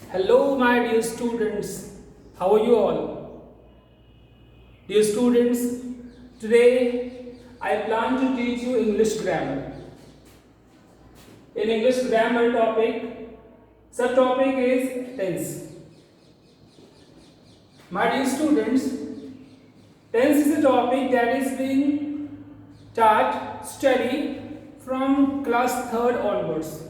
Hello, my dear students. How are you all? Dear students, today I plan to teach you English grammar. In English grammar topic, subtopic is tense. My dear students, tense is a topic that is being taught, studied from class 3rd onwards.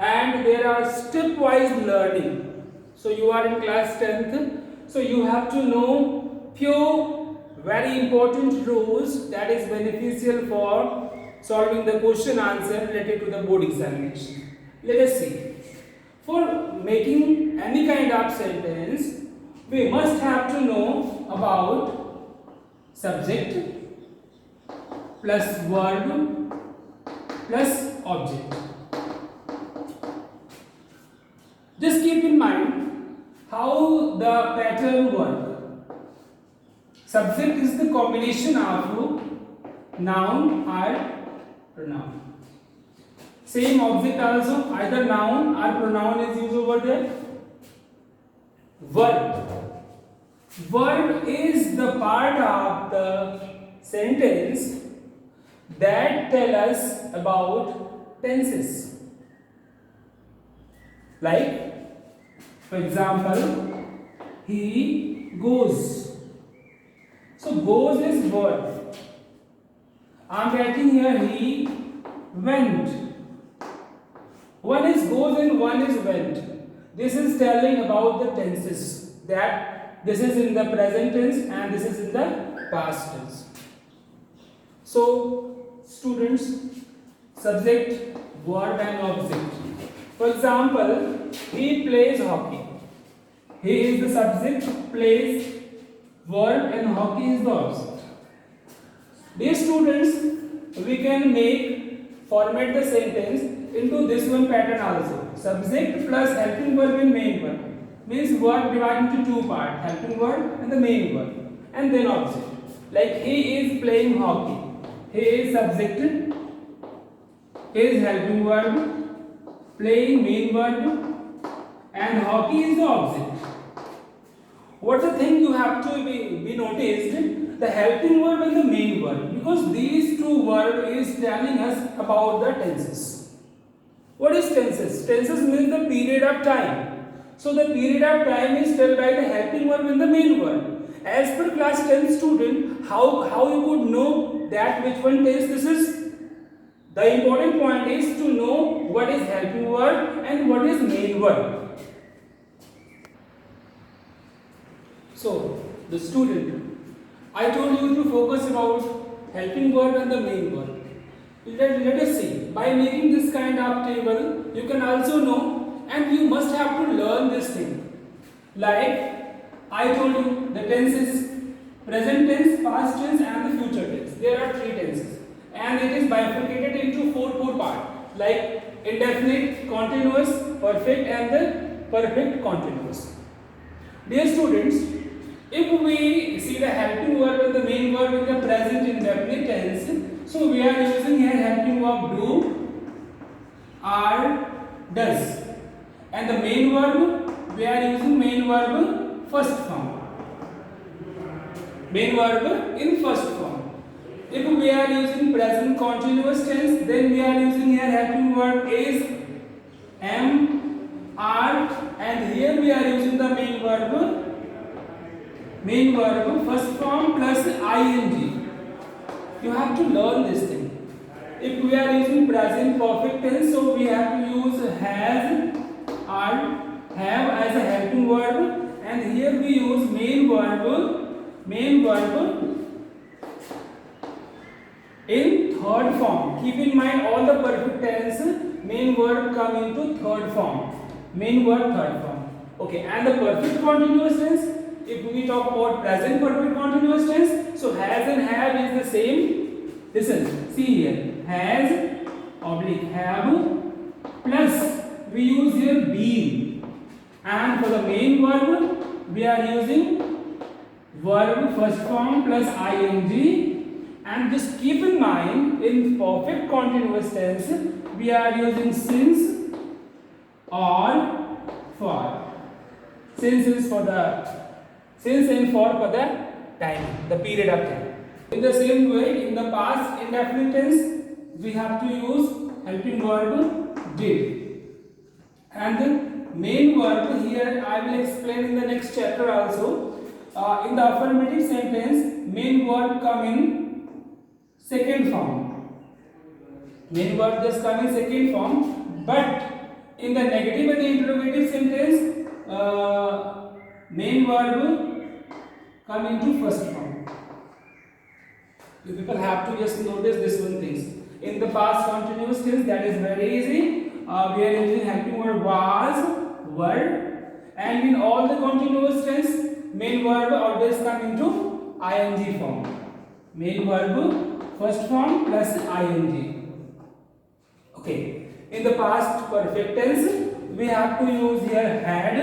And there are stepwise learning. So you are in class 10th, so you have to know few very important rules that is beneficial for solving the question answer related to the board examination. Let us see. For making any kind of sentence, we must have to know about subject plus verb plus object. Just keep in mind how the pattern works. Subject is the combination of noun or pronoun. Same object also, either noun or pronoun is used over there. Verb. Verb is the part of the sentence that tell us about tenses. Like, for example, he goes. So goes is verb. I am writing here he went. One is goes and one is went. This is telling about the tenses, that this is in the present tense and this is in the past tense. So students, subject, verb and object. For example, he plays hockey. He is the subject, plays, verb and hockey is the object. Dear students, we can format the sentence into this one pattern also. Subject plus helping verb and main verb. Means verb divided into two parts, helping verb and the main verb. And then object. Like he is playing hockey. He is subject, he is helping verb, playing main verb, and hockey is the object. What's the thing you have to be noticed? The helping verb and the main verb, because these two verbs is telling us about the tenses. What is tenses? Tenses means the period of time. So the period of time is told by the helping verb and the main verb. As per class 10 student, how you could know that which one tense this is? The important point is to know what is helping verb and what is main verb. So, the student, I told you to focus about helping verb and the main verb. Let us see. By making this kind of table, you can also know, and you must have to learn this thing. Like I told you, the tenses: present tense, past tense and the future tense. There are three tenses. And it is bifurcated into four parts, like indefinite, continuous, perfect and the perfect continuous. Dear students, if we see the helping verb and the main verb in the present indefinite tense, so we are using here helping verb do or does, and the main verb we are using main verb first form. Main verb in first form. If we are using present continuous tense, then we are using here helping verb is, am, are, and here we are using the main verb first form plus ing. You have to learn this thing. If we are using present perfect tense, so we have to use has or have as a helping verb, and here we use main verb in third form. Keep in mind all the perfect tense main verb come into third form. Main verb third form. Okay, and the perfect continuous tense, if we talk about present perfect continuous tense, so has and have is the same. Listen, see here, has oblique have plus we use here been, and for the main verb we are using verb first form plus ing. And just keep in mind, in perfect continuous tense, we are using since or Since is for the since and for the time, the period of time. In the same way, in the past indefinite tense, we have to use helping verb did. And the main verb here I will explain in the next chapter also. In the affirmative sentence, main verb come in second form. Main verb just come in second form, but in the negative and the interrogative sentence, main verb come into first form. You people have to just notice this one things. In the past continuous tense, that is very easy. We are using helping verb was, were, and in all the continuous tense, main verb always come into ing form. Main verb first form plus ing. Okay. In the past perfect tense, we have to use here had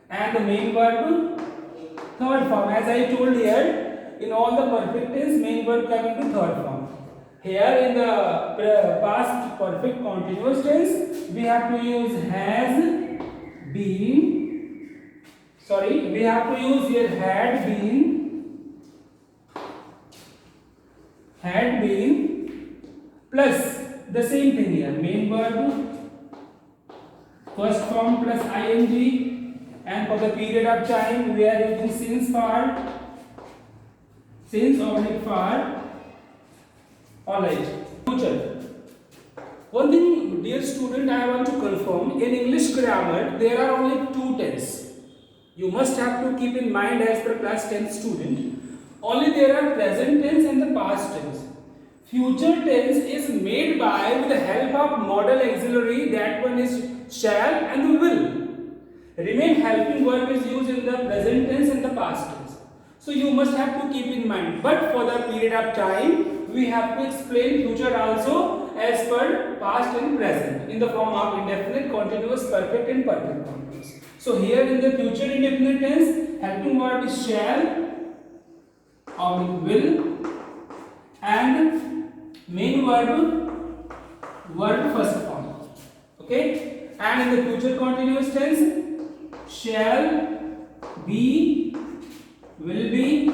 and the main verb third form. As I told here, in all the perfect tense, main verb come into third form. Here in the past perfect continuous tense, we have to use has been. Sorry, we have to use here had been plus the same thing here, main verb first form plus ing, and for the period of time we are using since for. Alright, future. One thing, dear student, I want to confirm, in English grammar there are only two tenses. You must have to keep in mind as per class 10th student. Only there are present tense and the past tense. Future tense is made by with the help of modal auxiliary, that one is shall and will. Remain helping verb is used in the present tense and the past tense. So you must have to keep in mind. But for the period of time, we have to explain future also as per past and present in the form of indefinite, continuous, perfect and perfect continuous. So here in the future indefinite tense, helping verb is shall or will, and main verb first form. Okay, and in the future continuous tense, shall, be, will be,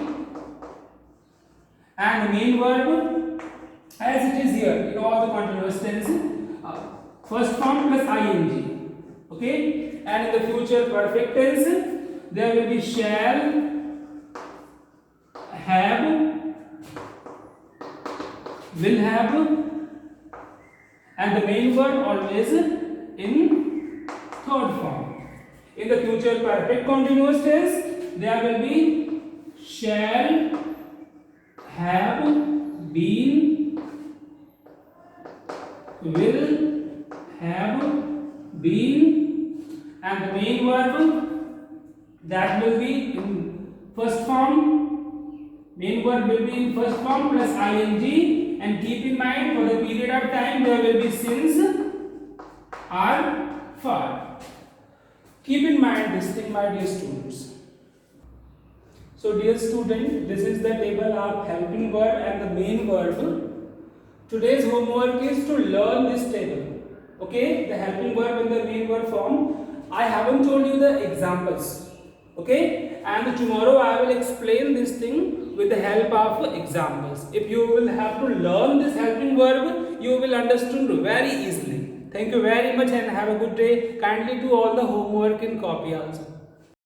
and the main verb as it is here in all the continuous tense, first form plus ing. Okay, and in the future perfect tense, there will be shall, have, will have, and the main verb always in third form. In the future perfect continuous tense, there will be shall, have, been, will have been, and the main verb that will be in first form. Main verb will be in first form plus ing, and keep in mind for the period of time there will be since or for. Keep in mind this thing, my dear students. So dear student, this is the table of helping verb and the main verb. Today's homework is to learn this table. Okay, the helping verb and the main verb form. I haven't told you the examples. Okay, and tomorrow I will explain this thing with the help of examples. If you will have to learn this helping verb, you will understand very easily. Thank you very much and have a good day. Kindly do all the homework in copy also.